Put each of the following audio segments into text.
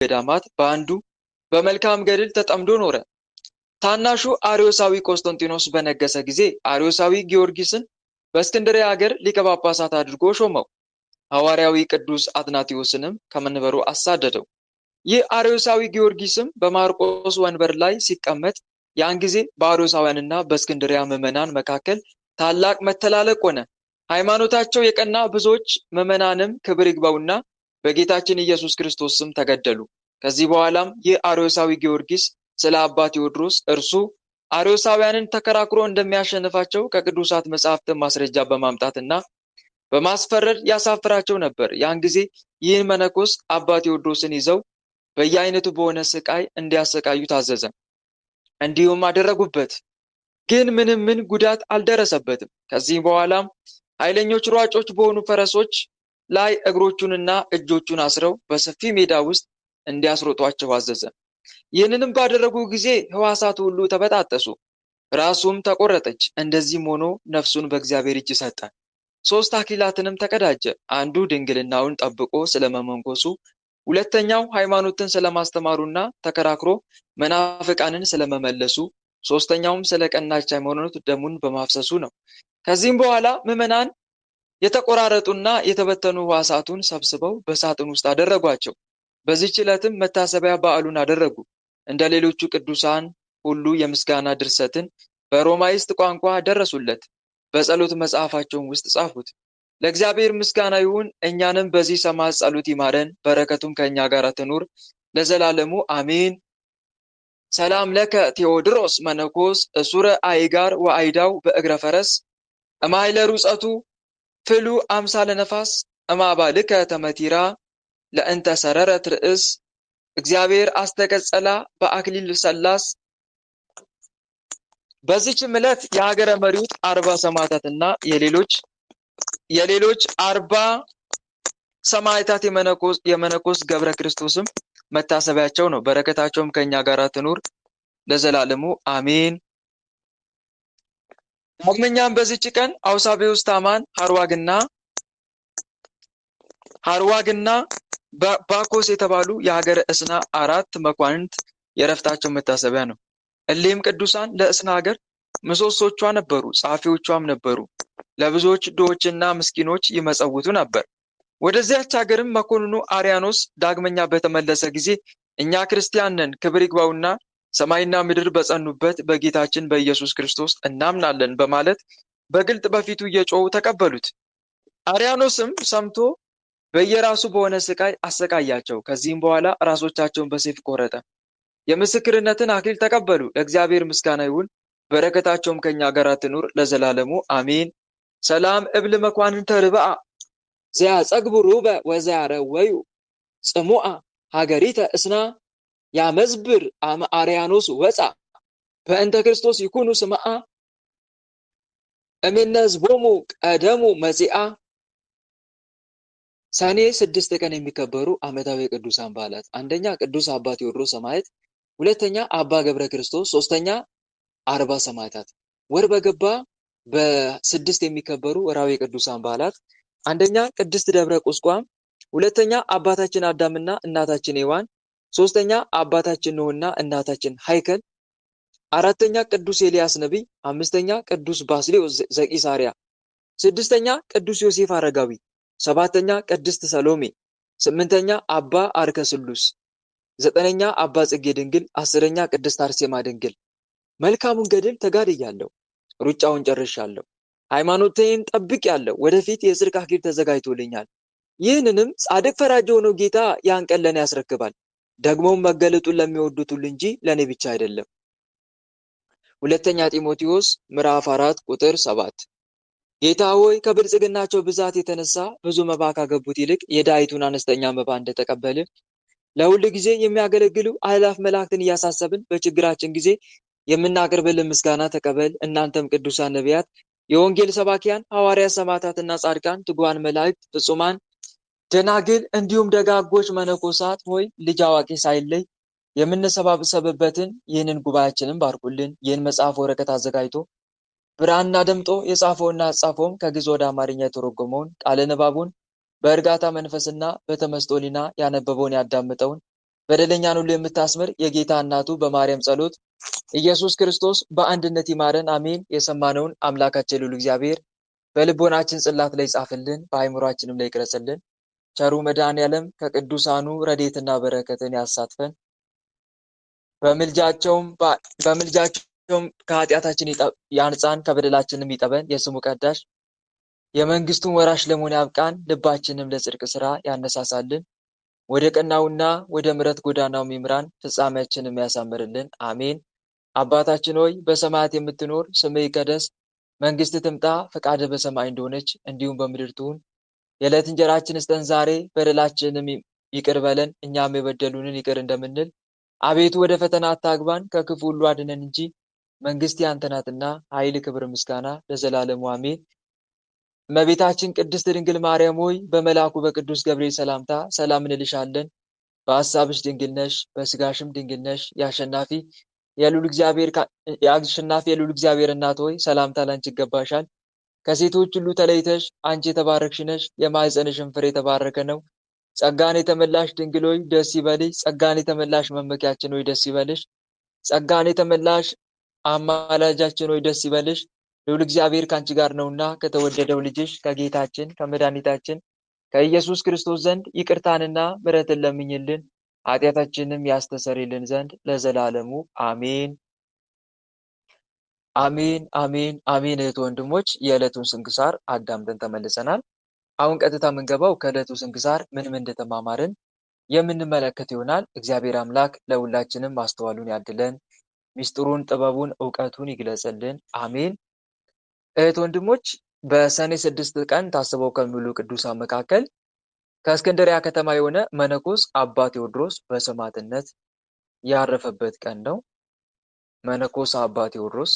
ገዳማት በአንዱ በመልካም ገድል ተጠምዶ ኖረ። ታናሹ አርዮሳዊ ቆስጠንጢኖስ በነገሰ ጊዜ አርዮሳዊ ጊዮርጊስን በእስክንድርያ ሀገር ሊቀ ጳጳሳት አድርጎ ሾመው። ሐዋርያዊ ቅዱስ አትናቴዎስንም ከመንበሩ አሳደደው። ይህ አርዮሳዊ ጊዮርጊስም በማርቆስ ወንበር ላይ ሲቀመጥ ያን ጊዜ በአርዮሳውያንና በእስክንድርያ ምዕመናን መካከል ታላቅ መተላለቅ ሆነ። ሃይማኖታቸው የቀና ብዙዎች ምዕመናንም ክብር ይግባውና በጌታችን ኢየሱስ ክርስቶስ ስም ተገደሉ። ከዚህ በኋላም ይህ አርዮሳዊ ጊዮርጊስ ስለ አባ ቴዎድሮስ እርሱ አርዮሳውያንን ተከራክሮ እንደሚያሸንፋቸው ከቅዱሳት መጻሕፍት ማስረጃ በማምጣትና በማስፈረድ ያሳፍራቸው ነበር። ያን ጊዜ ይህን መነኮስ አባ ቴዎድሮስን ይዘው በየአይነቱ በሆነ ስቃይ እንዲያሰቃዩ ታዘዘ። እንዲሁም አደረጉበት፣ ግን ምንም ጉዳት አልደረሰበትም። ከዚህ በኋላም ኃይለኞች ሯጮች በሆኑ ፈረሶች ላይ እግሮቹንና እጆቹን አስረው በሰፊ ሜዳ ውስጥ እንዲያስሮጧቸው አዘዘ። ይህንንም ባደረጉ ጊዜ ሕዋሳቱ ሁሉ ተበጣጠሱ፣ ራሱም ተቆረጠች። እንደዚህም ሆኖ ነፍሱን በእግዚአብሔር እጅ ሰጠ። 3 አክሊላትንም ተቀዳጀ። አንዱ ድንግልናውን ጠብቆ ስለመመንኮሱ፣ ሁለተኛው ሃይማኖትን ስለማስተማሩና ተከራክሮ መናፍቃንን ስለመመለሱ፣ ሶስተኛውም ስለ ቀናች ሃይማኖት ደሙን በማፍሰሱ ነው። ከዚህም በኋላ ምዕመናን የተቆራረጡና የተበተኑ ሕዋሳቱን ሰብስበው በሳጥን ውስጥ አደረጓቸው። በዚህች ዕለትም መታሰቢያ በዓሉን አደረጉ። እንደ ሌሎቹ ቅዱሳን ሁሉ የምስጋና ድርሰትን በሮማይስጥ ቋንቋ ደረሱለት፣ በጸሎት መጽሐፋቸውን ውስጥ ጻፉት። ለእግዚአብሔር ምስጋና ይሁን፣ እኛንም በዚህ ሰማዕት ጸሎት ይማረን፣ በረከቱም ከእኛ ጋር ትኑር ለዘላለሙ አሜን። ሰላም ለከ ቴዎድሮስ መነኮስ እሱረ አይጋር ወአይዳው በእግረ ፈረስ እማይለ ሩጸቱ ፍሉ አምሳለ ነፋስ እማባልከ ተመቲራ ለእንተ ሰረረት ርእስ እግዚአብሔር አስተቀጸላ በአክሊል ሰላስ። በዚህች ዕለት የሀገረ መሪውት 40 ሰማዕታትና የሌሎች 40 ሰማዕታት የመነኮስ ገብረ ክርስቶስም መታሰቢያቸው ነው። በረከታቸውም ከኛ ጋር ትኑር ለዘላለሙ አሜን። ዳግመኛም በዚህች ቀን አውሳቤዎስ ታማን ሀርዋግና ባኮስ የተባሉ የሀገረ እስና 4 መኳንንት የዕረፍታቸው መታሰቢያ ነው። እሊህም ቅዱሳን ለእስና ሀገር ምሰሶቿ ነበሩ፣ ጸሐፊዎቿም ነበሩ። ለብዙዎች ድሆችና ምስኪኖች ይመጸውቱ ነበር። ወደዚያች ሀገርም መኮንኑ አርያኖስ ዳግመኛ በተመለሰ ጊዜ እኛ ክርስቲያን ነን፣ ክብር ይግባውና ሰማይና ምድር በጸኑበት በጌታችን በኢየሱስ ክርስቶስ እናምናለን በማለት በግልጥ በፊቱ እየጮሁ ተቀበሉት። አርያኖስም ሰምቶ በየራሱ በሆነ ስቃይ አሰቃያቸው። ከዚህም በኋላ ራሶቻቸውን በሰይፍ ቆረጠ። የምስክርነትን አክሊል ተቀበሉ። ለእግዚአብሔር ምስጋና ይሁን፣ በረከታቸውም ከኛ ጋር ትኑር ለዘላለሙ አሜን። ሰላም እብል መኳንንተ ርብአ ዘያጸግቡ ሩበ ወዘያረወዩ ጽሙአ ሀገሪተ እስና ያመዝብር አመ አርያኖስ ወፃ በእንተ ክርስቶስ ይኩኑ ስምዓ እምነ ሕዝቦሙ ቀደሙ መጺአ። ሰኔ 6 ቀን የሚከበሩ ዓመታዊ ቅዱሳን በዓላት፣ አንደኛ ቅዱስ አባ ቴዎድሮስ ሰማዕት፣ ሁለተኛ አባ ገብረ ክርስቶስ፣ ሶስተኛ 40 ሰማዕታት። ወር በገባ በ6 የሚከበሩ ወርሃዊ ቅዱሳን በዓላት፣ አንደኛ ቅድስት ደብረ ቁስቋም፣ ሁለተኛ አባታችን አዳምና እናታችን ሔዋን፣ ሶስተኛ አባታችን ኖህና እናታችን ሃይከል፣ አራተኛ ቅዱስ ኤልያስ ነቢይ፣ አምስተኛ ቅዱስ ባስልዮስ ዘቂሳርያ፣ ስድስተኛ ቅዱስ ዮሴፍ አረጋዊ፣ ሰባተኛ ቅድስት ሰሎሜ፣ ስምንተኛ አባ አርከ ስሉስ፣ ዘጠነኛ አባ ጽጌ ድንግል፣ አስረኛ ቅድስት አርሴማ ድንግል። መልካሙን ገድል ተጋድያለሁ፣ ሩጫውን ጨርሻለሁ፣ ሃይማኖቴን ጠብቄአለሁ። ወደፊት የጽድቅ አክሊል ተዘጋጅቶልኛል። ይህንንም ጻድቅ ፈራጅ የሆነው ጌታ ያን ቀን ለእኔ ያስረክባል። ደግሞም መገለጡን ለሚወዱት ሁሉ እንጂ ለእኔ ብቻ አይደለም። ሁለተኛ ጢሞቴዎስ ምዕራፍ 4 ቁጥር 7 ጌታ ሆይ ከብልጽግናቸው ብዛት የተነሳ ብዙ መባ ካገቡት ይልቅ የድሃይቱን አነስተኛ መባ እንደተቀበልን ለሁል ጊዜ የሚያገለግሉ አእላፍ መላእክትን እያሳሰብን በችግራችን ጊዜ የምናቀርብልን ምስጋና ተቀበል። እናንተም ቅዱሳን ነቢያት፣ የወንጌል ሰባኪያን ሐዋርያት፣ ሰማዕታትና ጻድቃን፣ ትጉሃን መላእክት፣ ፍጹማን ደናግል እንዲሁም ደጋጎች መነኮሳት ሆይ ልጅ አዋቂ ሳይለይ የምንሰባሰብበትን ይህንን ጉባኤያችንን ባርኩልን። ይህን መጽሐፍ ወረቀት አዘጋጅቶ ብራና ደምጦ የጻፈውና ያጻፈውም ከግዕዝ ወደ አማርኛ የተረጎመውን ቃለ ንባቡን በእርጋታ መንፈስና በተመስጦ ሊና ያነበበውን ያዳምጠውን በደለኛን ሁሉ የምታስምር የጌታ እናቱ በማርያም ጸሎት ኢየሱስ ክርስቶስ በአንድነት ይማረን፣ አሜን። የሰማነውን አምላካችን ልዑል እግዚአብሔር በልቦናችን ጽላት ላይ ጻፍልን፣ በአእምሯችንም ላይ ይቅረጽልን። ቸሩ መድኃኔዓለም ከቅዱሳኑ ረድኤትና በረከትን ያሳትፈን። በምልጃቸውም ከኃጢአታችን ያንጻን፣ ከበደላችንም ይጠበን። የስሙ ቀዳሽ የመንግስቱን ወራሽ ለመሆን ያብቃን። ልባችንም ለጽድቅ ስራ ያነሳሳልን። ወደ ቀናውና ወደ ምሕረት ጎዳናው ይምራን። ፍጻሜያችንም ያሳምርልን፣ አሜን። አባታችን ሆይ በሰማያት የምትኖር ስምህ ይቀደስ፣ መንግስትህ ትምጣ፣ ፈቃድህ በሰማይ እንደሆነች እንዲሁም በምድር ትሁን። የዕለት እንጀራችንን ስጠን ዛሬ፣ በደላችንንም ይቅር በለን እኛም የበደሉንን ይቅር እንደምንል። አቤቱ ወደ ፈተና አታግባን፣ ከክፉ ሁሉ አድነን እንጂ መንግስት ያንተ ናትና፣ ኃይል፣ ክብር፣ ምስጋና ለዘላለሙ አሜን። እመቤታችን ቅድስት ድንግል ማርያም ሆይ በመልአኩ በቅዱስ ገብርኤል ሰላምታ ሰላም እንልሻለን። በሐሳብሽ ድንግል ነሽ፣ በስጋሽም ድንግል ነሽ። የአሸናፊ የልዑል እግዚአብሔር እናት ሆይ ሰላምታ ላንቺ ይገባሻል። ከሴቶች ሁሉ ተለይተሽ አንቺ የተባረክሽ ነሽ፣ የማኅፀንሽም ፍሬ የተባረከ ነው። ጸጋን የተመላሽ ድንግል ሆይ ደስ ይበልሽ። ጸጋን የተመላሽ መመኪያችን ሆይ ደስ ይበልሽ። ጸጋን የተመላሽ አማላጃችን ሆይ ደስ ይበልሽ። ልዑል እግዚአብሔር ከአንቺ ጋር ነውና ከተወደደው ልጅሽ ከጌታችን ከመድኃኒታችን ከኢየሱስ ክርስቶስ ዘንድ ይቅርታንና ምሕረትን ለምኝልን ኃጢአታችንም ያስተሰርይልን ዘንድ ለዘላለሙ አሜን። አሜን አሜን አሜን። እህት ወንድሞች፣ የዕለቱን ስንክሳር አዳምጠን ተመልሰናል። አሁን ቀጥታ የምንገባው ከዕለቱ ስንክሳር ምን እንደተማማርን የምንመለከት ይሆናል። እግዚአብሔር አምላክ ለሁላችንም ማስተዋሉን ያድለን፣ ሚስጥሩን፣ ጥበቡን፣ ዕውቀቱን ይግለጽልን፣ አሜን። እህት ወንድሞች፣ በሰኔ 6 ቀን ታስበው ከሚውሉ ቅዱሳን መካከል ከእስክንድርያ ከተማ የሆነ መነኮስ አባ ቴዎድሮስ በሰማዕትነት ያረፈበት ቀን ነው። መነኮስ አባ ቴዎድሮስ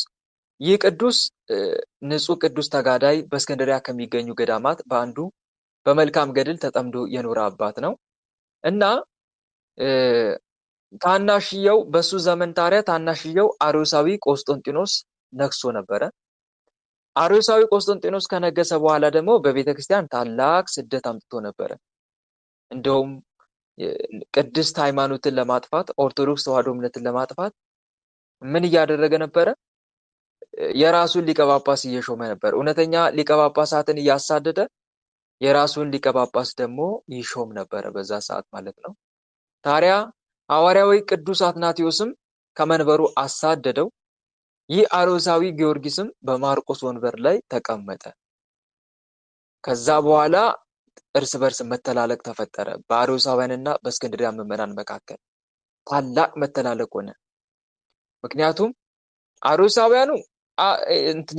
ይህ ቅዱስ ንጹሕ ቅዱስ ተጋዳይ በእስክንድርያ ከሚገኙ ገዳማት በአንዱ በመልካም ገድል ተጠምዶ የኖረ አባት ነው እና ታናሽየው በሱ ዘመን ታዲያ ታናሽየው አርዮሳዊ ቆስጠንጢኖስ ነግሶ ነበረ። አርዮሳዊ ቆስጠንጢኖስ ከነገሰ በኋላ ደግሞ በቤተክርስቲያን ታላቅ ስደት አምጥቶ ነበረ። እንደውም ቅድስት ሃይማኖትን ለማጥፋት ኦርቶዶክስ ተዋሕዶ እምነትን ለማጥፋት ምን እያደረገ ነበረ? የራሱን ሊቀ ጳጳስ እየሾመ ነበር። እውነተኛ ሊቀ ጳጳሳትን እያሳደደ የራሱን ሊቀ ጳጳስ ደግሞ ይሾም ነበረ በዛ ሰዓት ማለት ነው። ታዲያ ሐዋርያዊ ቅዱስ አትናቴዎስም ከመንበሩ አሳደደው። ይህ አርዮሳዊ ጊዮርጊስም በማርቆስ ወንበር ላይ ተቀመጠ። ከዛ በኋላ እርስ በርስ መተላለቅ ተፈጠረ። በአርዮሳውያንና በእስክንድርያ ምዕመናን መካከል ታላቅ መተላለቅ ሆነ። ምክንያቱም አርዮሳውያኑ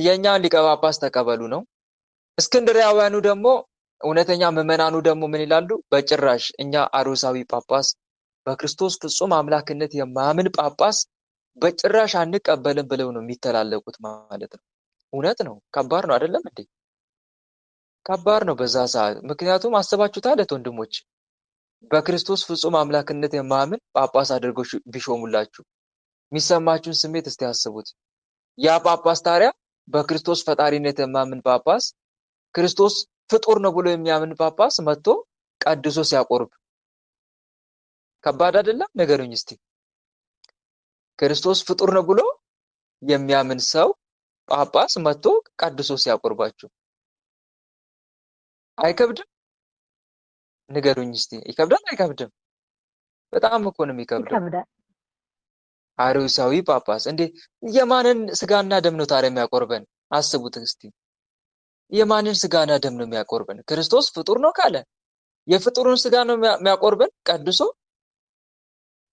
የእኛን ሊቀ ጳጳስ ተቀበሉ ነው። እስክንድርያውያኑ ደግሞ እውነተኛ ምዕመናኑ ደግሞ ምን ይላሉ? በጭራሽ እኛ አርዮሳዊ ጳጳስ በክርስቶስ ፍጹም አምላክነት የማያምን ጳጳስ በጭራሽ አንቀበልም ብለው ነው የሚተላለቁት ማለት ነው። እውነት ነው። ከባድ ነው አይደለም እንዴ? ከባድ ነው በዛ ሰዓት። ምክንያቱም አስባችሁታል ወንድሞች፣ በክርስቶስ ፍጹም አምላክነት የማያምን ጳጳስ አድርገው ቢሾሙላችሁ የሚሰማችሁን ስሜት እስቲ ያስቡት። ያ ጳጳስ ታዲያ በክርስቶስ ፈጣሪነት የማያምን ጳጳስ፣ ክርስቶስ ፍጡር ነው ብሎ የሚያምን ጳጳስ መጥቶ ቀድሶ ሲያቆርብ ከባድ አይደለም? ንገሩኝ እስቲ። ክርስቶስ ፍጡር ነው ብሎ የሚያምን ሰው ጳጳስ መጥቶ ቀድሶ ሲያቆርባችሁ አይከብድም? ንገሩኝ እስቲ። ይከብዳል አይከብድም? በጣም እኮ ነው የሚከብደው። አርዮሳዊ ጳጳስ እንዴ! የማንን ስጋና ደም ነው ታዲያ የሚያቆርበን? አስቡት እስቲ። የማንን ስጋና ደም ነው የሚያቆርበን? ክርስቶስ ፍጡር ነው ካለ የፍጡሩን ስጋ ነው የሚያቆርበን ቀድሶ።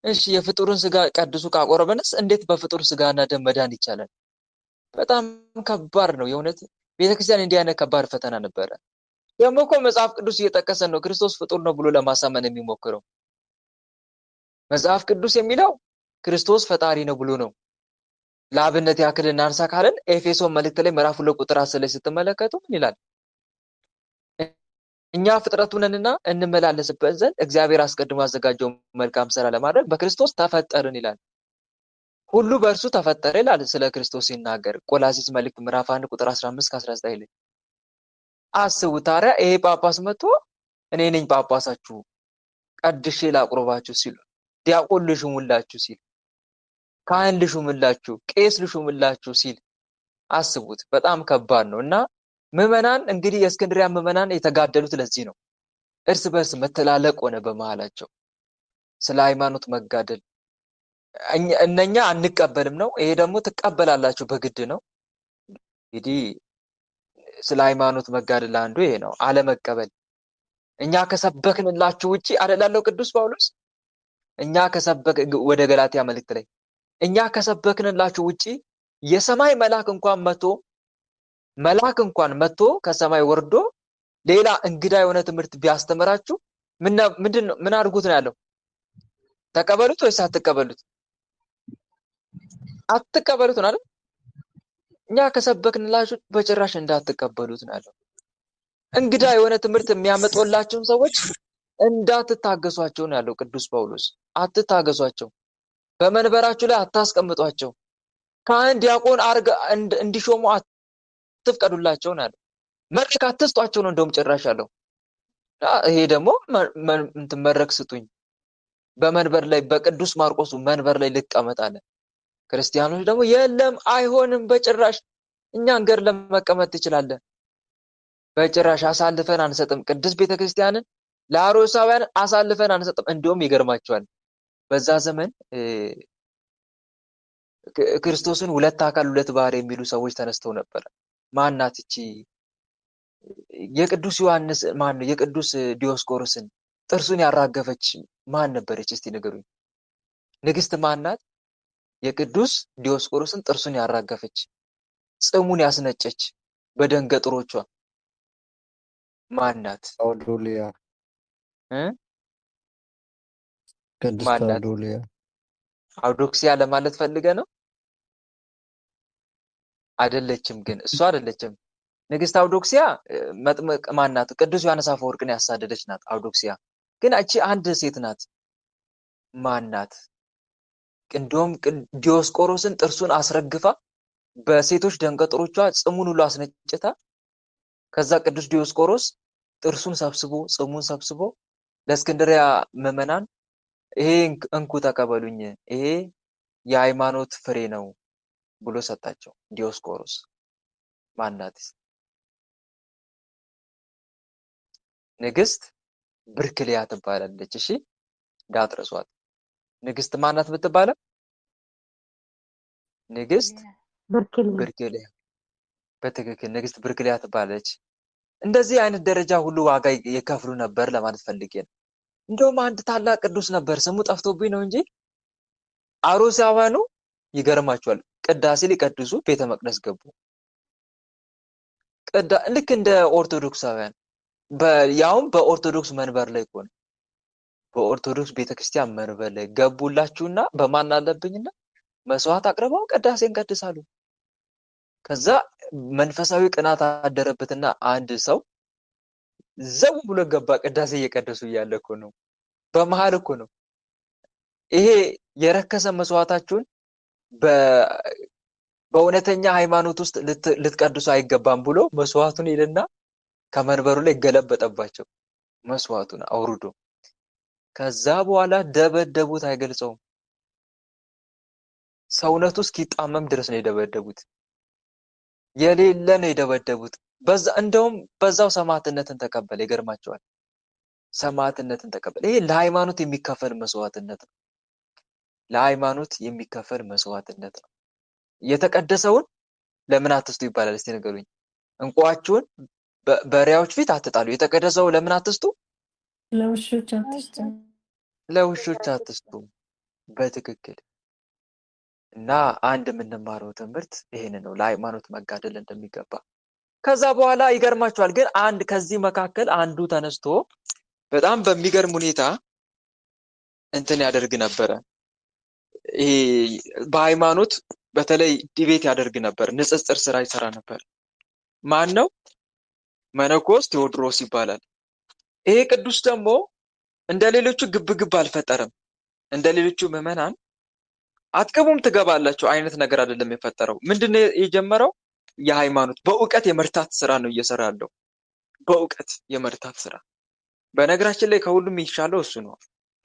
እሺ የፍጡሩን ስጋ ቀድሶ ካቆረበንስ እንዴት በፍጡር ስጋና ደም መዳን ይቻላል? በጣም ከባድ ነው የእውነት። ቤተክርስቲያን እንዲህ አይነት ከባድ ፈተና ነበረ። ደግሞ እኮ መጽሐፍ ቅዱስ እየጠቀሰን ነው ክርስቶስ ፍጡር ነው ብሎ ለማሳመን የሚሞክረው። መጽሐፍ ቅዱስ የሚለው ክርስቶስ ፈጣሪ ነው ብሎ ነው። ለአብነት ያክል እናንሳ ካለን ኤፌሶን መልእክት ላይ ምዕራፍ 2 ቁጥር 10 ላይ ስትመለከቱ ምን ይላል? እኛ ፍጥረቱ ነንና እንመላለስበት ዘንድ እግዚአብሔር አስቀድሞ ያዘጋጀው መልካም ስራ ለማድረግ በክርስቶስ ተፈጠርን ይላል። ሁሉ በእርሱ ተፈጠረ ይላል ስለ ክርስቶስ ሲናገር ቆላስይስ መልእክት ምዕራፍ 1 ቁጥር 15-19 ላይ። አስቡ ታዲያ ይሄ ጳጳስ መጥቶ እኔ ነኝ ጳጳሳችሁ ቀድሼ ላቁርባችሁ ሲሉ ዲያቆን ልሹምላችሁ ሲል፣ ካህን ልሹምላችሁ፣ ቄስ ልሹምላችሁ ሲል አስቡት። በጣም ከባድ ነው። እና ምዕመናን እንግዲህ የእስክንድሪያ ምዕመናን የተጋደሉት ለዚህ ነው። እርስ በርስ መተላለቅ ሆነ በመሃላቸው ስለ ሃይማኖት መጋደል። እነኛ አንቀበልም ነው፣ ይሄ ደግሞ ትቀበላላችሁ በግድ ነው። እንግዲህ ስለ ሃይማኖት መጋደል አንዱ ይሄ ነው፣ አለመቀበል። እኛ ከሰበክንላችሁ ውጪ አደላለው ቅዱስ ጳውሎስ እኛ ወደ ገላትያ መልእክት ላይ እኛ ከሰበክንላችሁ ውጪ የሰማይ መልአክ እንኳን መጥቶ ከሰማይ ወርዶ ሌላ እንግዳ የሆነ ትምህርት ቢያስተምራችሁ ምን አድርጉት ነው ያለው? ተቀበሉት ወይስ አትቀበሉት? አትቀበሉት ነው አይደል? እኛ ከሰበክንላችሁ በጭራሽ እንዳትቀበሉት ነው ያለው። እንግዳ የሆነ ትምህርት የሚያመጡላችሁን ሰዎች እንዳትታገሷቸው ነው ያለው ቅዱስ ጳውሎስ። አትታገሷቸው፣ በመንበራችሁ ላይ አታስቀምጧቸው፣ ካህን ዲያቆን እንዲሾሙ አትፍቀዱላቸው ነው ያለው። መድረክ አትስጧቸው ነው እንደውም ጭራሽ ያለው። ይሄ ደግሞ መድረክ ስጡኝ፣ በመንበር ላይ በቅዱስ ማርቆስ መንበር ላይ ልቀመጥ አለ። ክርስቲያኖች ደግሞ የለም አይሆንም፣ በጭራሽ እኛን ገር ለመቀመጥ ትችላለህ፣ በጭራሽ አሳልፈን አንሰጥም፣ ቅድስት ቤተክርስቲያንን ለአርዮሳውያን አሳልፈን አንሰጥም። እንደውም ይገርማቸዋል፣ በዛ ዘመን ክርስቶስን ሁለት አካል ሁለት ባህሪ የሚሉ ሰዎች ተነስተው ነበር። ማናት እቺ? የቅዱስ ዮሐንስ ማን ነው? የቅዱስ ዲዮስቆሮስን ጥርሱን ያራገፈች ማን ነበረች? እስቲ ንገሩኝ። ንግስት ማናት? የቅዱስ ዲዮስቆሮስን ጥርሱን ያራገፈች ጽሙን ያስነጨች በደንገጥሮቿ ማናት? አውዶሊያ ቅድስት ማናት? አውዶሊያ። አውዶክሲያ ለማለት ፈልገ ነው? አይደለችም። ግን እሷ አይደለችም። ንግስት አውዶክሲያ መጥምቅ ማናት? ቅዱስ ዮሐንስ አፈወርቅን ያሳደደች ናት አውዶክሲያ። ግን እቺ አንድ ሴት ናት። ማናት? እንደውም ዲዮስቆሮስን ጥርሱን አስረግፋ በሴቶች ደንገጥሮቿ ጽሙን ሁሉ አስነጭታ፣ ከዛ ቅዱስ ዲዮስቆሮስ ጥርሱን ሰብስቦ ጽሙን ሰብስቦ ለእስክንድሪያ ምዕመናን ይሄ እንኩ ተቀበሉኝ፣ ይሄ የሃይማኖት ፍሬ ነው ብሎ ሰጣቸው። ዲዮስቆሮስ ማናት? ንግስት ብርክሊያ ትባላለች። እሺ እንዳትረሷት። ንግስት ማናት የምትባለው? ንግስት ብርክሊያ። በትክክል ንግስት ብርክሊያ ትባላለች። እንደዚህ አይነት ደረጃ ሁሉ ዋጋ የከፍሉ ነበር ለማለት ፈልጌ ነው። እንደውም አንድ ታላቅ ቅዱስ ነበር፣ ስሙ ጠፍቶብኝ ነው እንጂ አርዮሳውያኑ ይገርማቸዋል፣ ቅዳሴ ሊቀድሱ ቤተ መቅደስ ገቡ። ልክ እንደ ኦርቶዶክሳውያን ያውም በኦርቶዶክስ መንበር ላይ ሆነ፣ በኦርቶዶክስ ቤተክርስቲያን መንበር ላይ ገቡላችሁና በማን አለብኝና መስዋዕት አቅርበው ቅዳሴን ቀድሳሉ። ከዛ መንፈሳዊ ቅናት አደረበትና አንድ ሰው ዘው ብሎ ገባ። ቅዳሴ እየቀደሱ እያለ እኮ ነው፣ በመሃል እኮ ነው። ይሄ የረከሰ መስዋዕታችሁን በእውነተኛ ሃይማኖት ውስጥ ልትቀድሱ አይገባም ብሎ መስዋዕቱን ሄደና ከመንበሩ ላይ ገለበጠባቸው፣ መስዋዕቱን አውርዶ። ከዛ በኋላ ደበደቡት፣ አይገልጸውም። ሰውነቱ እስኪጣመም ድረስ ነው የደበደቡት፣ የሌለ ነው የደበደቡት። እንደውም በዛው ሰማዕትነትን ተቀበለ። ይገርማቸዋል፣ ሰማዕትነትን ተቀበለ። ይሄ ለሃይማኖት የሚከፈል መስዋዕትነት ነው። ለሃይማኖት የሚከፈል መስዋዕትነት ነው። የተቀደሰውን ለምን አትስጡ ይባላል? እስቲ ንገሩኝ። እንቋችሁን በሪያዎች ፊት አትጣሉ። የተቀደሰው ለምን አትስጡ? ለውሾች አትስጡ። ለውሾች አትስጡ። በትክክል። እና አንድ የምንማረው ትምህርት ይሄን ነው፣ ለሃይማኖት መጋደል እንደሚገባ። ከዛ በኋላ ይገርማቸዋል። ግን ከዚህ መካከል አንዱ ተነስቶ በጣም በሚገርም ሁኔታ እንትን ያደርግ ነበረ። ይሄ በሃይማኖት በተለይ ዲቤት ያደርግ ነበር፣ ንጽጽር ስራ ይሰራ ነበር። ማን ነው? መነኮስ ቴዎድሮስ ይባላል። ይሄ ቅዱስ ደግሞ እንደ ሌሎቹ ግብግብ አልፈጠረም። እንደ ሌሎቹ ምዕመናን አትገቡም ትገባላችሁ አይነት ነገር አይደለም የፈጠረው። ምንድነው የጀመረው? የሃይማኖት በእውቀት የመርታት ስራ ነው እየሰራ ያለው። በእውቀት የመርታት ስራ። በነገራችን ላይ ከሁሉም ይሻለው እሱ ነው።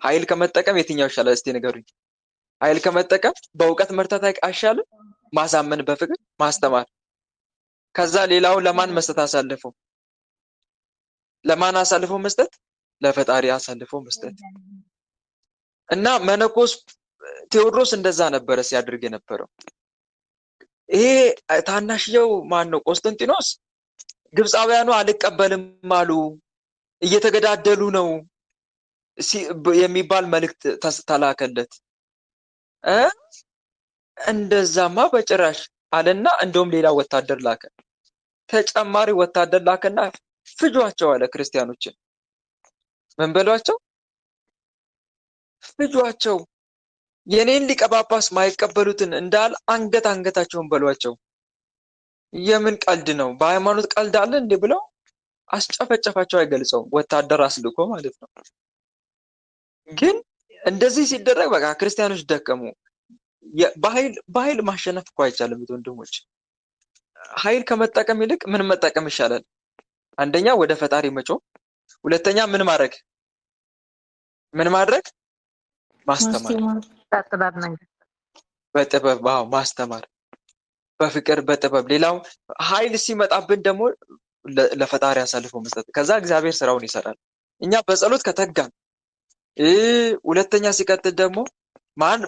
ኃይል ከመጠቀም የትኛው ይሻላል? እስቲ ንገሩኝ። ኃይል ከመጠቀም በእውቀት መርታት አይሻልም? ማሳመን፣ በፍቅር ማስተማር። ከዛ ሌላውን ለማን መስጠት አሳልፈው? ለማን አሳልፈው መስጠት? ለፈጣሪ አሳልፈው መስጠት። እና መነኮስ ቴዎድሮስ እንደዛ ነበረ ሲያደርግ የነበረው። ይሄ ታናሽየው ማን ነው? ቆስጠንጢኖስ ግብፃውያኑ አልቀበልም አሉ፣ እየተገዳደሉ ነው የሚባል መልእክት ተላከለት። እንደዛማ በጭራሽ አለና እንደውም ሌላ ወታደር ላከ። ተጨማሪ ወታደር ላከና ፍጇቸው አለ። ክርስቲያኖችን ምን በሏቸው? ፍጇቸው። የኔን ሊቀ ጳጳስ ማይቀበሉትን እንዳል አንገታቸውን በሏቸው። የምን ቀልድ ነው? በሃይማኖት ቀልድ አለ እንዴ ብለው አስጨፈጨፋቸው። አይገልጸውም። ወታደር አስልኮ ማለት ነው። ግን እንደዚህ ሲደረግ በቃ ክርስቲያኖች ደከሙ። በኃይል ማሸነፍ እኮ አይቻልም ወንድሞች። ኃይል ከመጠቀም ይልቅ ምን መጠቀም ይሻላል? አንደኛ ወደ ፈጣሪ መጮህ፣ ሁለተኛ ምን ማድረግ? ማስተማር። በጥበብ ማስተማር፣ በፍቅር በጥበብ። ሌላው ኃይል ሲመጣብን ደግሞ ለፈጣሪ አሳልፎ መስጠት። ከዛ እግዚአብሔር ስራውን ይሰራል። እኛ በጸሎት ከተጋን፣ ሁለተኛ ሲቀጥል ደግሞ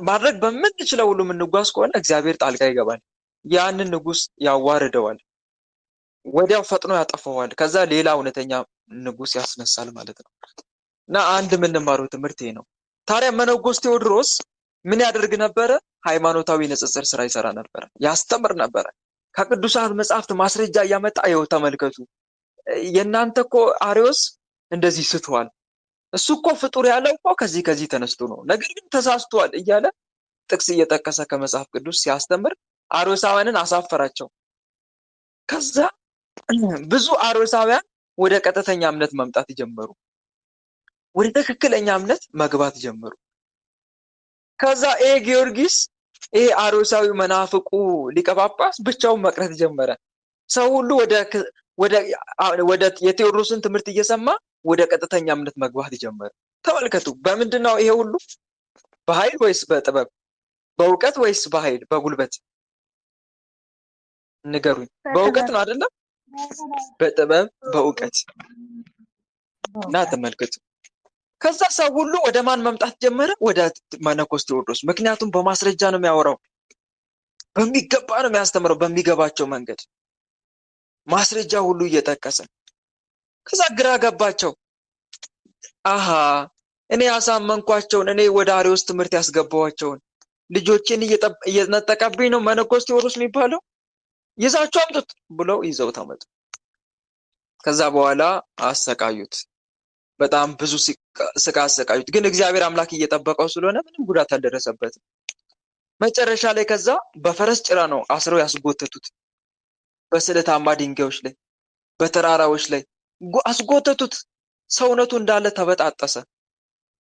ማድረግ በምንችለው ሁሉ የምንጓዝ ከሆነ እግዚአብሔር ጣልቃ ይገባል። ያንን ንጉስ ያዋርደዋል፣ ወዲያው ፈጥኖ ያጠፋዋል። ከዛ ሌላ እውነተኛ ንጉስ ያስነሳል ማለት ነው። እና አንድ የምንማረው ትምህርት ይሄ ነው። ታዲያ መነኮስ ቴዎድሮስ ምን ያደርግ ነበረ? ሃይማኖታዊ ንጽጽር ስራ ይሰራ ነበረ፣ ያስተምር ነበረ። ከቅዱሳት መጽሐፍት ማስረጃ እያመጣ ይኸው ተመልከቱ፣ የእናንተ እኮ አርዮስ እንደዚህ ስተዋል፣ እሱ እኮ ፍጡር ያለው እኮ ከዚህ ተነስቶ ነው፣ ነገር ግን ተሳስቷል እያለ ጥቅስ እየጠቀሰ ከመጽሐፍ ቅዱስ ሲያስተምር አርዮሳውያንን አሳፈራቸው። ከዛ ብዙ አርዮሳውያን ወደ ቀጥተኛ እምነት መምጣት ጀመሩ፣ ወደ ትክክለኛ እምነት መግባት ጀመሩ። ከዛ ጊዮርጊስ አርዮሳዊ መናፍቁ ሊቀ ጳጳስ ብቻውን መቅረት ጀመረ። ሰው ሁሉ ወደ የቴዎድሮስን ትምህርት እየሰማ ወደ ቀጥተኛ እምነት መግባት ጀመረ። ተመልከቱ። በምንድን ነው ይሄ ሁሉ? በኃይል ወይስ በጥበብ? በእውቀት ወይስ በኃይል በጉልበት? ንገሩኝ። በእውቀት ነው አይደለም? በጥበብ በእውቀት። እና ተመልከቱ። ከዛ ሰው ሁሉ ወደ ማን መምጣት ጀመረ? ወደ መነኮስ ቴዎድሮስ። ምክንያቱም በማስረጃ ነው የሚያወራው፣ በሚገባ ነው የሚያስተምረው፣ በሚገባቸው መንገድ ማስረጃ ሁሉ እየጠቀሰ። ከዛ ግራ ገባቸው። አሃ እኔ ያሳመንኳቸውን፣ እኔ ወደ አርዮስ ትምህርት ያስገባዋቸውን ልጆችን እየነጠቀብኝ ነው መነኮስ ቴዎድሮስ የሚባለው፣ ይዛችሁ አምጡት ብለው ይዘው ታመጡ። ከዛ በኋላ አሰቃዩት፣ በጣም ብዙ ስቃ አሰቃዩት። ግን እግዚአብሔር አምላክ እየጠበቀው ስለሆነ ምንም ጉዳት አልደረሰበትም። መጨረሻ ላይ ከዛ በፈረስ ጭራ ነው አስረው ያስጎተቱት። በስለታማ ድንጋዮች ላይ፣ በተራራዎች ላይ አስጎተቱት። ሰውነቱ እንዳለ ተበጣጠሰ።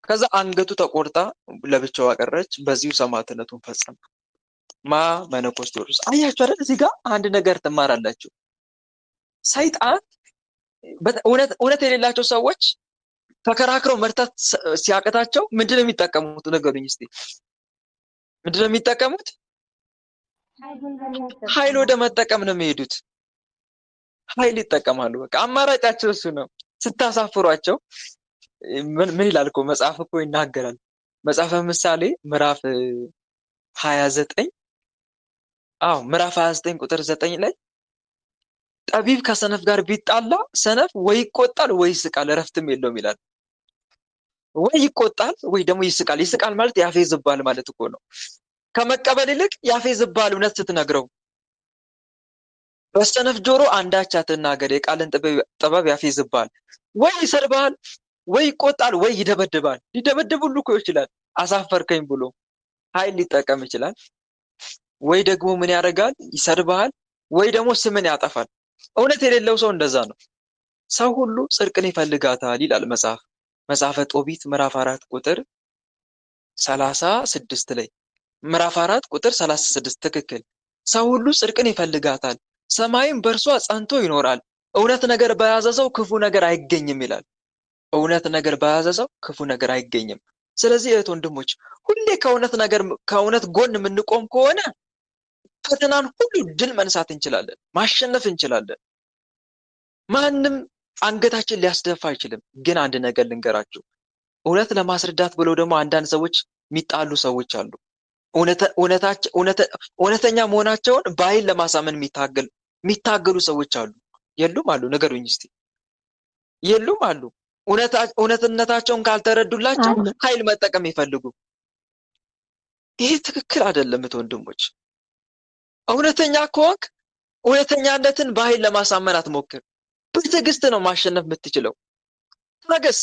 ከዛ አንገቱ ተቆርጣ ለብቻዋ ቀረች። በዚሁ ሰማዕትነቱን ፈጸመ። መነኮስ ቴዎድሮስ። አያችሁ አይደል? እዚህ ጋር አንድ ነገር ትማራላችሁ። ሰይጣን እውነት የሌላቸው ሰዎች ተከራክረው መርታት ሲያቅታቸው ምንድነው የሚጠቀሙት? ነገሩኝ እስቲ። ምንድነው የሚጠቀሙት? ኃይል ወደ መጠቀም ነው የሚሄዱት። ኃይል ይጠቀማሉ። በቃ አማራጫቸው እሱ ነው። ስታሳፍሯቸው ምን ይላል እኮ መጽሐፍ እኮ ይናገራል። መጽሐፈ ምሳሌ ምዕራፍ 29 ምዕራፍ 29 ቁጥር 9 ላይ ጠቢብ ከሰነፍ ጋር ቢጣላ ሰነፍ ወይ ይቆጣል ወይ ይስቃል፣ እረፍትም የለውም ይላል። ወይ ይቆጣል ወይ ደግሞ ይስቃል። ይስቃል ማለት ያፌዝባል ማለት እኮ ነው። ከመቀበል ይልቅ ያፌዝባል እውነት ስትነግረው። በሰነፍ ጆሮ አንዳች አትናገር፣ የቃልን ጥበብ ያፌዝባል። ወይ ይሰድባል ወይ ይቆጣል ወይ ይደበድባል። ሊደበድብ ሁሉ እኮ ይችላል፣ አሳፈርከኝ ብሎ ኃይል ሊጠቀም ይችላል። ወይ ደግሞ ምን ያደርጋል? ይሰድባል ወይ ደግሞ ስምን ያጠፋል። እውነት የሌለው ሰው እንደዛ ነው። ሰው ሁሉ ጽድቅን ይፈልጋታል ይላል መጽሐፈ ጦቢት ምዕራፍ 4 ቁጥር 36 ላይ ምዕራፍ 4 ቁጥር 36 ትክክል። ሰው ሁሉ ጽድቅን ይፈልጋታል፣ ሰማይም በእርሷ ጸንቶ ይኖራል። እውነት ነገር በያዘ ሰው ክፉ ነገር አይገኝም ይላል። እውነት ነገር በያዘ ሰው ክፉ ነገር አይገኝም። ስለዚህ እህት ወንድሞች ሁሌ ከእውነት ጎን የምንቆም ከሆነ ፈተናን ሁሉ ድል መንሳት እንችላለን፣ ማሸነፍ እንችላለን። ማንም አንገታችን ሊያስደፋ አይችልም። ግን አንድ ነገር ልንገራችሁ፣ እውነት ለማስረዳት ብለው ደግሞ አንዳንድ ሰዎች የሚጣሉ ሰዎች አሉ። እውነተኛ መሆናቸውን በኃይል ለማሳመን የሚታገሉ ሰዎች አሉ። የሉም አሉ? ንገሩኝ እስቲ። የሉም አሉ? እውነትነታቸውን ካልተረዱላቸው ኃይል መጠቀም ይፈልጉ። ይሄ ትክክል አይደለም ወንድሞች። እውነተኛ ከሆንክ እውነተኛነትን በኃይል ለማሳመን አትሞክር። በትዕግስት ነው ማሸነፍ የምትችለው። ታገስ።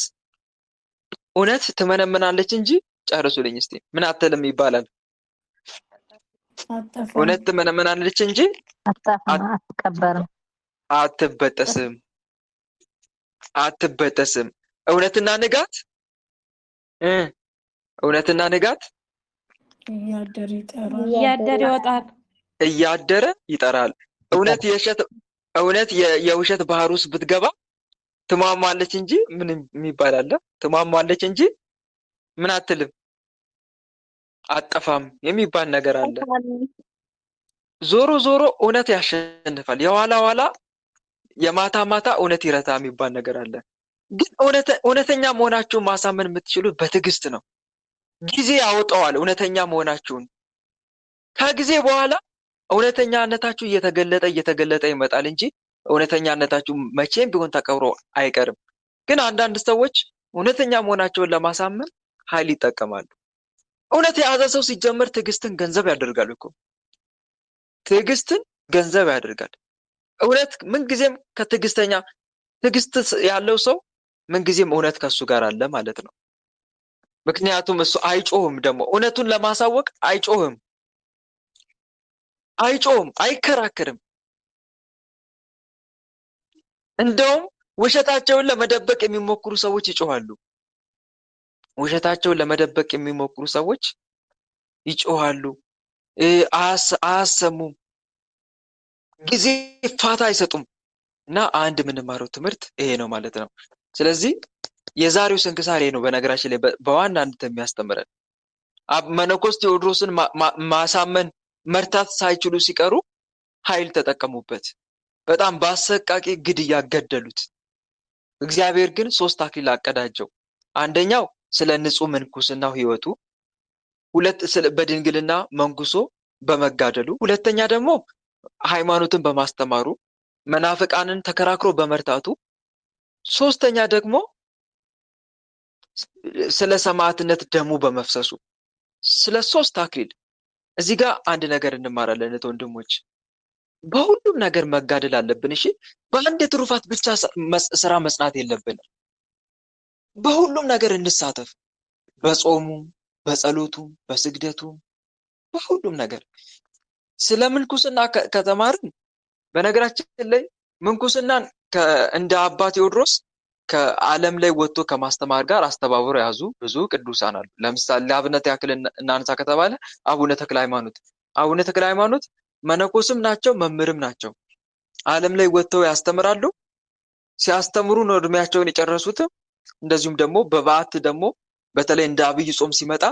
እውነት ትመነምናለች እንጂ ጨርሱልኝ እስቲ ምን አትልም ይባላል? እውነት ትመነምናለች እንጂ አትቀበርም፣ አትበጠስም። እውነትና ንጋት እያደረ ይጠራል። እውነት የውሸት ባህር ውስጥ ብትገባ ትሟሟለች እንጂ ምን የሚባል አለ? ትሟሟለች እንጂ ምን አትልም፣ አጠፋም የሚባል ነገር አለ። ዞሮ ዞሮ እውነት ያሸንፋል። የኋላ የማታ እውነት ይረታ የሚባል ነገር አለ። ግን እውነተኛ መሆናችሁን ማሳመን የምትችሉት በትዕግስት ነው። ጊዜ ያወጣዋል እውነተኛ መሆናችሁን። ከጊዜ በኋላ እውነተኛነታችሁ እየተገለጠ ይመጣል እንጂ እውነተኛነታችሁ መቼም ቢሆን ተቀብሮ አይቀርም። ግን አንዳንድ ሰዎች እውነተኛ መሆናቸውን ለማሳመን ኃይል ይጠቀማሉ። እውነት የያዘ ሰው ሲጀመር ትዕግስትን ገንዘብ ያደርጋል እኮ። ትዕግስትን ገንዘብ ያደርጋል። እውነት ምንጊዜም ትዕግስት ያለው ሰው ምንጊዜም እውነት ከሱ ጋር አለ ማለት ነው። ምክንያቱም እሱ አይጮህም፣ ደግሞ እውነቱን ለማሳወቅ አይጮህም፣ አይከራከርም። እንደውም ውሸታቸውን ለመደበቅ የሚሞክሩ ሰዎች ይጮሃሉ። ውሸታቸውን ለመደበቅ የሚሞክሩ ሰዎች ይጮሃሉ፣ አያሰሙም፣ ጊዜ ፋታ አይሰጡም። እና አንድ የምንማረው ትምህርት ይሄ ነው ማለት ነው። ስለዚህ የዛሬው ስንክሳር ይሄ ነው። በነገራችን ላይ በዋናነት የሚያስተምረን መነኮስ ቴዎድሮስን ማሳመን መርታት ሳይችሉ ሲቀሩ ኃይል ተጠቀሙበት። በጣም በአሰቃቂ ግድያ ገደሉት። እግዚአብሔር ግን 3 አክሊል አቀዳጀው። አንደኛው ስለ ንጹህ ምንኩስናው ሕይወቱ፣ በድንግልና መንኩሶ በመጋደሉ፣ ሁለተኛ ደግሞ ሃይማኖትን በማስተማሩ፣ መናፍቃንን ተከራክሮ በመርታቱ፣ ሶስተኛ ደግሞ ስለ ሰማዕትነት ደሙ በመፍሰሱ። ስለ 3 አክሊል እዚህ ጋር አንድ ነገር እንማራለን ወንድሞች። በሁሉም ነገር መጋደል አለብን። እሺ፣ በአንድ የትሩፋት ብቻ ስራ መስራት የለብንም። በሁሉም ነገር እንሳተፍ። በጾሙ፣ በጸሎቱ፣ በስግደቱ፣ በሁሉም ነገር። ስለ ምንኩስና ከተማርን በነገራችን ላይ ምንኩስናን እንደ አባ ቴዎድሮስ ከዓለም ላይ ወጥቶ ከማስተማር ጋር አስተባብሮ ያዙ ብዙ ቅዱሳን አሉ። ለምሳሌ ለአብነት ያክል እናንሳ ከተባለ አቡነ ተክለ ሃይማኖት መነኮስም ናቸው፣ መምህርም ናቸው። ዓለም ላይ ወጥተው ያስተምራሉ። ሲያስተምሩ ነው እድሜያቸውን የጨረሱትም። እንደዚሁም ደግሞ በበዓት ደግሞ በተለይ እንደ አብይ ጾም ሲመጣ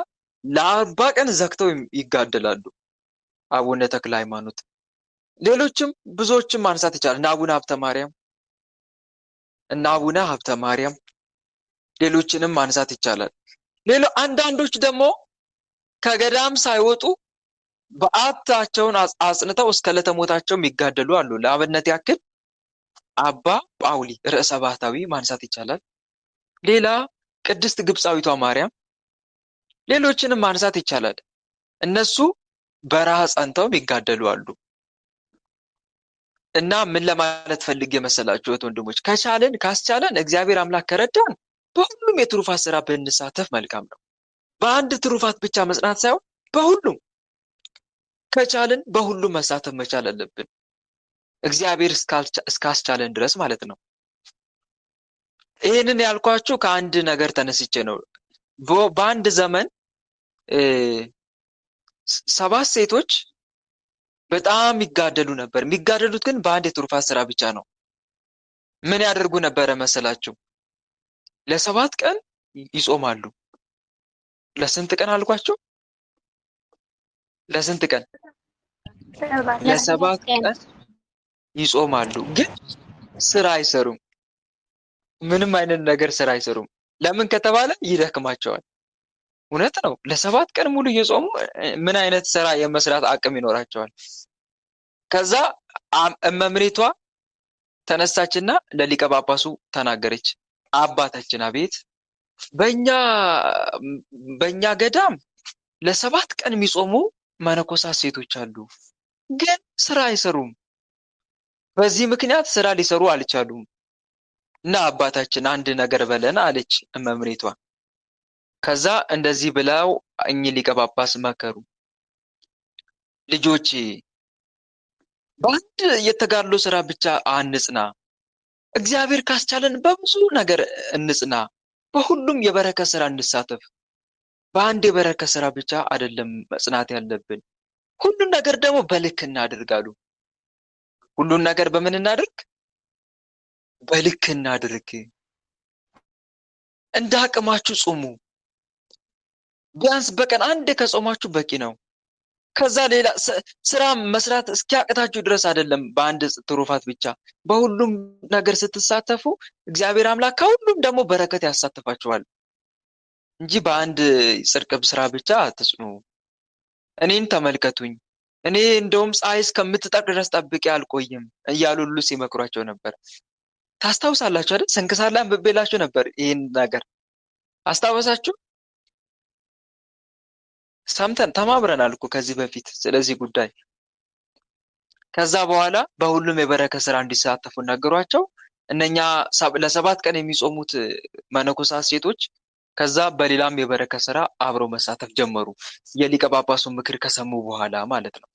ለ40 ቀን ዘግተው ይጋደላሉ አቡነ ተክለ ሃይማኖት። ሌሎችም ብዙዎችም ማንሳት ይቻላል። እና አቡነ ሀብተ ማርያም ሌሎችንም ማንሳት ይቻላል። አንዳንዶች ደግሞ ከገዳም ሳይወጡ በዓታቸውን አጽንተው እስከ ዕለተ ሞታቸው የሚጋደሉ አሉ። ለአብነት ያክል አባ ጳውሊ ርዕሰ ባህታዊ ማንሳት ይቻላል። ሌላ ቅድስት ግብፃዊቷ ማርያም፣ ሌሎችንም ማንሳት ይቻላል። እነሱ በረሃ ጸንተው የሚጋደሉ አሉ። እና ምን ለማለት ፈልጌ መሰላችሁ ወንድሞች፣ ካስቻለን እግዚአብሔር አምላክ ከረዳን በሁሉም የትሩፋት ስራ ብንሳተፍ መልካም ነው። በአንድ ትሩፋት ብቻ መጽናት ሳይሆን በሁሉም ከቻልን በሁሉም መሳተፍ መቻል አለብን። እግዚአብሔር እስካስቻለን ድረስ ማለት ነው። ይህንን ያልኳችሁ ከአንድ ነገር ተነስቼ ነው። በአንድ ዘመን 7 ሴቶች በጣም ይጋደሉ ነበር። የሚጋደሉት ግን በአንድ የትሩፋት ስራ ብቻ ነው። ምን ያደርጉ ነበረ መሰላችሁ? ለ7 ቀን ይጾማሉ። ለስንት ቀን አልኳቸው? ለስንት ቀን? ለሰባት ለ7 ቀን ይጾማሉ፣ ግን ስራ አይሰሩም። ምንም አይነት ነገር ስራ አይሰሩም። ለምን ከተባለ ይደክማቸዋል። እውነት ነው። ለ7 ቀን ሙሉ እየጾሙ ምን አይነት ስራ የመስራት አቅም ይኖራቸዋል? ከዛ እመምኔቷ ተነሳችና ለሊቀ ጳጳሱ ተናገረች። አባታችን አቤት፣ በእኛ ገዳም ለ7 ቀን የሚጾሙ መነኮሳት ሴቶች አሉ፣ ግን ስራ አይሰሩም። በዚህ ምክንያት ስራ ሊሰሩ አልቻሉም። እና አባታችን አንድ ነገር በለን አለች እመምኔቷ። ከዛ እንደዚህ ብለው እኚህ ሊቀ ጳጳስ መከሩ። ልጆቼ በአንድ የተጋድሎ ስራ ብቻ አንጽና፣ እግዚአብሔር ካስቻለን በብዙ ነገር እንጽና፣ በሁሉም የበረከት ስራ እንሳተፍ። በአንድ የበረከት ስራ ብቻ አይደለም መጽናት ያለብን፣ ሁሉን ነገር ደግሞ በልክ እናድርጋሉ። ሁሉን ነገር በምን እናድርግ? በልክ እናድርግ። እንደ አቅማችሁ ጹሙ። ቢያንስ በቀን አንድ ከጾማችሁ በቂ ነው። ከዛ ሌላ ስራ መስራት እስኪያቅታችሁ ድረስ አይደለም በአንድ ትሩፋት ብቻ፣ በሁሉም ነገር ስትሳተፉ እግዚአብሔር አምላክ ከሁሉም ደግሞ በረከት ያሳትፋችኋል እንጂ በአንድ ጽድቅ ስራ ብቻ አትጽኑ። እኔን ተመልከቱኝ፣ እኔ እንደውም ፀሐይ እስከምትጠልቅ ድረስ ጠብቄ አልቆይም እያሉ ሁሉ ሲመክሯቸው ነበር። ታስታውሳላችሁ አይደል? ስንክሳር ላይ አንብቤላችሁ ነበር ይህን ነገር። አስታወሳችሁ? ሰምተን ተማምረናል እኮ ከዚህ በፊት ስለዚህ ጉዳይ። ከዛ በኋላ በሁሉም የበረከት ስራ እንዲሳተፉ ነገሯቸው። እነኛ ለ7 ቀን የሚጾሙት መነኮሳት ሴቶች ከዛ በሌላም የበረከት ስራ አብረው መሳተፍ ጀመሩ፣ የሊቀ ጳጳሱን ምክር ከሰሙ በኋላ ማለት ነው።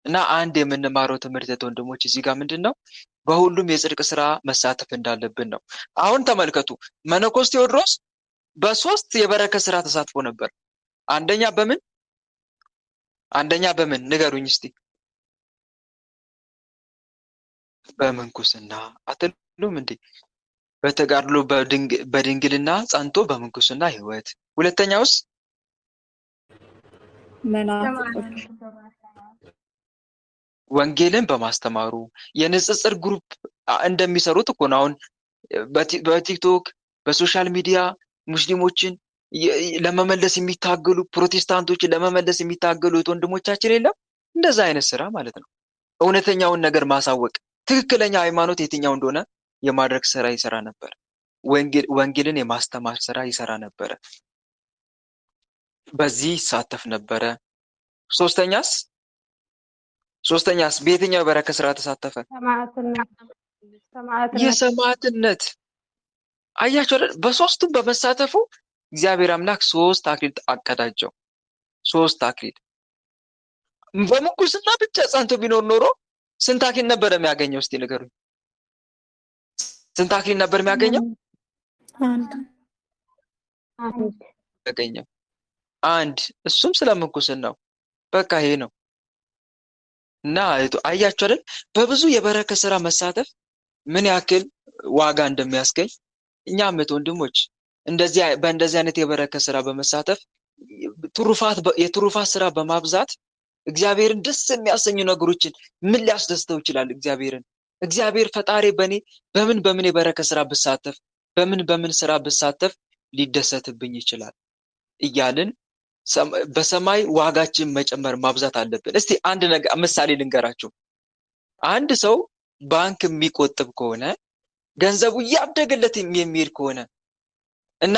እና አንድ የምንማረው ትምህርት ወንድሞች እዚህ ጋር ምንድን ነው? በሁሉም የጽድቅ ስራ መሳተፍ እንዳለብን ነው። አሁን ተመልከቱ፣ መነኮስ ቴዎድሮስ በ3 የበረከት ስራ ተሳትፎ ነበር። አንደኛ በምን ንገሩኝ እስቲ? በምንኩስና አትሉም እንዴ? በተጋድሎ በድንግልና ጸንቶ በምንኩስና ህይወት። ሁለተኛውስ? መናፍቆች ወንጌልን በማስተማሩ የንጽጽር ግሩፕ እንደሚሰሩት እኮ ነው። አሁን በቲክቶክ በሶሻል ሚዲያ ሙስሊሞችን ለመመለስ የሚታገሉ ፕሮቴስታንቶችን ለመመለስ የሚታገሉ ወንድሞቻችን የለም? እንደዛ አይነት ስራ ማለት ነው። እውነተኛውን ነገር ማሳወቅ፣ ትክክለኛ ሃይማኖት የትኛው እንደሆነ የማድረግ ስራ ይሰራ ነበር። ወንጌልን የማስተማር ስራ ይሰራ ነበረ። በዚህ ይሳተፍ ነበረ። ሶስተኛስ በየትኛው የበረከት ስራ ተሳተፈ? የሰማዕትነት። አያችሁ አይደል? በ3ቱም በመሳተፉ እግዚአብሔር አምላክ 3 አክሊል አቀዳጀው። 3 አክሊል። በምንኩስና ብቻ ጸንቶ ቢኖር ኖሮ ስንት አክሊል ነበር የሚያገኘው? እስቲ ንገሩኝ። ስንት አክሊል ነበር የሚያገኘው? አንድ። እሱም ስለምንኩስናው። በቃ ይሄ ነው። እና አያችሁ አይደል? በብዙ የበረከት ስራ መሳተፍ ምን ያክል ዋጋ እንደሚያስገኝ። እኛም ወንድሞች በእንደዚህ አይነት የበረከት ስራ በመሳተፍ የትሩፋት ስራ በማብዛት እግዚአብሔርን ደስ የሚያሰኙ ነገሮችን ምን ሊያስደስተው ይችላል? እግዚአብሔር ፈጣሪ በምን የበረከት ስራ ብሳተፍ በምን ስራ ብሳተፍ ሊደሰትብኝ ይችላል እያልን በሰማይ ዋጋችን መጨመር ማብዛት አለብን። እስቲ አንድ ነገር ምሳሌ ልንገራችሁ። አንድ ሰው ባንክ የሚቆጥብ ከሆነ ገንዘቡ እያደገለት የሚሄድ ከሆነ እና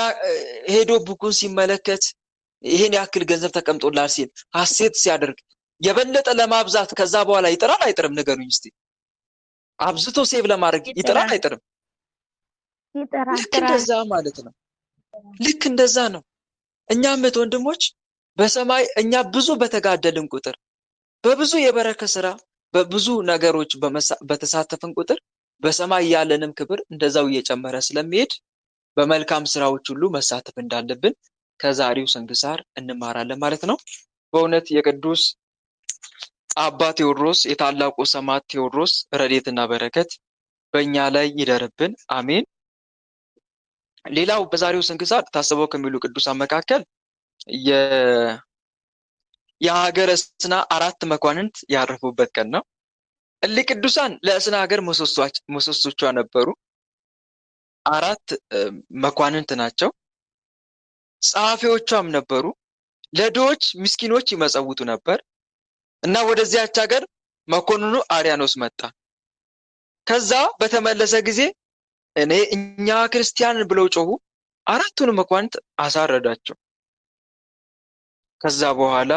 ሄዶ ቡኩን ሲመለከት ይሄን ያክል ገንዘብ ተቀምጦላል ሲል ሐሴት ሲያደርግ የበለጠ ለማብዛት ከዛ በኋላ ይጥራል አይጥርም? ንገሩኝ እስቲ። አብዝቶ ሴቭ ለማድረግ ይጥራል አይጥርም? ልክ እንደዛ ማለት ነው። ልክ እንደዛ ነው። እኛም ወንድሞች በሰማይ እኛ ብዙ በተጋደልን ቁጥር በብዙ የበረከት ስራ በብዙ ነገሮች በተሳተፍን ቁጥር በሰማይ ያለንም ክብር እንደዛው እየጨመረ ስለሚሄድ በመልካም ስራዎች ሁሉ መሳተፍ እንዳለብን ከዛሬው ስንክሳር እንማራለን ማለት ነው። በእውነት የቅዱስ አባ ቴዎድሮስ የታላቁ ሰማዕት ቴዎድሮስ ረድኤትና በረከት በእኛ ላይ ይደርብን፣ አሜን። ሌላው በዛሬው ስንክሳር ታስበው ከሚሉ ቅዱሳን መካከል የሀገረ እስና 4 መኳንንት ያረፉበት ቀን ነው። እሊህ ቅዱሳን ለእስና ሀገር ምሰሶቿ ነበሩ። 4 መኳንንት ናቸው። ጸሐፊዎቿም ነበሩ። ለድሆች ምስኪኖች ይመጸውቱ ነበር እና ወደዚያች ሀገር መኮንኑ አርያኖስ መጣ። ከዛ በተመለሰ ጊዜ እኛ ክርስቲያን ብለው ጮሁ። 4ቱን መኳንንት አሳረዳቸው። ከዛ በኋላ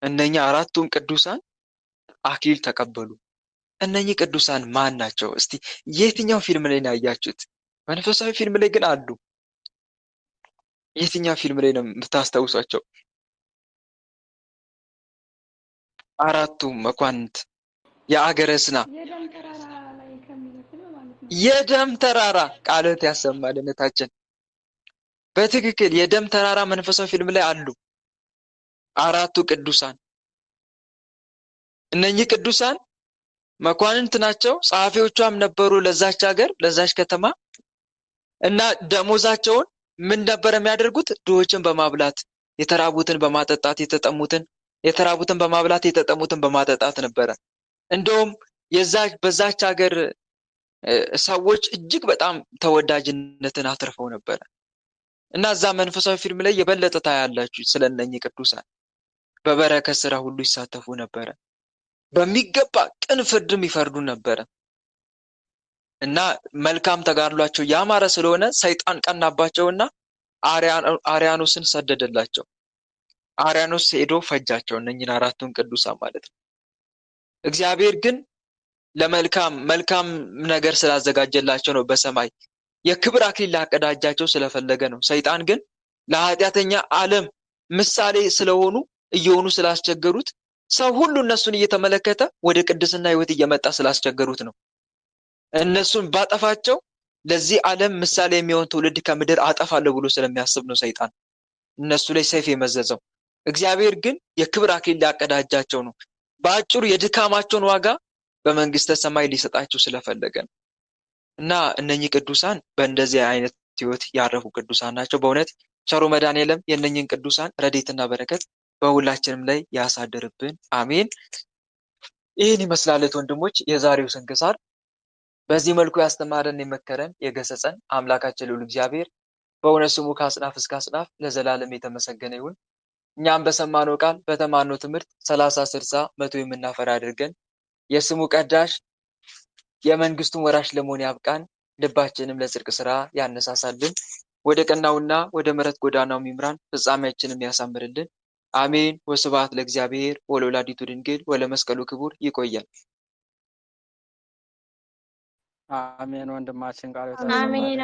እነኛ 4ቱም ቅዱሳን አክሊል ተቀበሉ። እነኚህ ቅዱሳን ማን ናቸው? እስቲ የትኛው ፊልም ላይ ነው ያያችሁት? መንፈሳዊ ፊልም ላይ ግን አሉ። የትኛው ፊልም ላይ ነው የምታስታውሷቸው? 4ቱም መኳንንት የአገረ እስና የደም ተራራ ቃልት ያሰማልነታችን በትክክል የደም ተራራ መንፈሳዊ ፊልም ላይ አሉ 4ቱ ቅዱሳን። እነኚህ ቅዱሳን መኳንንት ናቸው። ጸሐፊዎቿም ነበሩ ለዛች ሀገር ለዛች ከተማ እና ደሞዛቸውን ምን ነበር የሚያደርጉት? ድሆችን በማብላት የተራቡትን በማጠጣት የተራቡትን በማብላት የተጠሙትን በማጠጣት ነበረ። እንደውም በዛች ሀገር ሰዎች እጅግ በጣም ተወዳጅነትን አትርፈው ነበረ እና እዛ መንፈሳዊ ፊልም ላይ የበለጠ ታያላችሁ ስለነኚህ ቅዱሳን። በበረከት ስራ ሁሉ ይሳተፉ ነበረ። በሚገባ ቅን ፍርድም ይፈርዱ ነበረ እና መልካም ተጋድሏቸው ያማረ ስለሆነ ሰይጣን ቀናባቸውና አርያኖስን ሰደደላቸው። አርያኖስ ሄዶ ፈጃቸው እነኚህን 4ቱን ቅዱሳን ማለት ነው። እግዚአብሔር ግን መልካም ነገር ስላዘጋጀላቸው ነው። በሰማይ የክብር አክሊል ላቀዳጃቸው ስለፈለገ ነው። ሰይጣን ግን ለኃጢአተኛ ዓለም ምሳሌ እየሆኑ ስላስቸገሩት ሰው ሁሉ እነሱን እየተመለከተ ወደ ቅድስና ሕይወት እየመጣ ስላስቸገሩት ነው። እነሱን ባጠፋቸው ለዚህ ዓለም ምሳሌ የሚሆን ትውልድ ከምድር አጠፋለሁ ብሎ ስለሚያስብ ነው ሰይጣን እነሱ ላይ ሰይፍ የመዘዘው። እግዚአብሔር ግን የክብር አክሊል ሊያቀዳጃቸው ነው። በአጭሩ የድካማቸውን ዋጋ በመንግስተ ሰማይ ሊሰጣቸው ስለፈለገ ነው እና እነኚህ ቅዱሳን በእንደዚህ አይነት ሕይወት ያረፉ ቅዱሳን ናቸው። በእውነት ቸሩ መድኃኔዓለም የእነኚህን ቅዱሳን ረድኤትና በረከት በሁላችንም ላይ ያሳድርብን፣ አሜን። ይህን ይመስላል ወንድሞች የዛሬው ስንክሳር። በዚህ መልኩ ያስተማረን የመከረን የገሰጸን አምላካችን ልዑል እግዚአብሔር በእውነት ስሙ ከአጽናፍ እስከ አጽናፍ ለዘላለም የተመሰገነ ይሁን። እኛም በሰማነው ቃል በተማርነው ትምህርት 30፣ 60፣ 100 የምናፈራ አድርገን የስሙ ቀዳሽ የመንግስቱን ወራሽ ለመሆን ያብቃን። ልባችንም ለጽድቅ ስራ ያነሳሳልን። ወደ ቀናውና ወደ ምሕረት ጎዳናው ይምራን። ፍጻሜያችንም ያሳምርልን። አሜን። ወስብሐት ለእግዚአብሔር ወለወላዲቱ ድንግል ወለመስቀሉ ክቡር። ይቆያል። አሜን። ወንድማችን ቃል አሜን።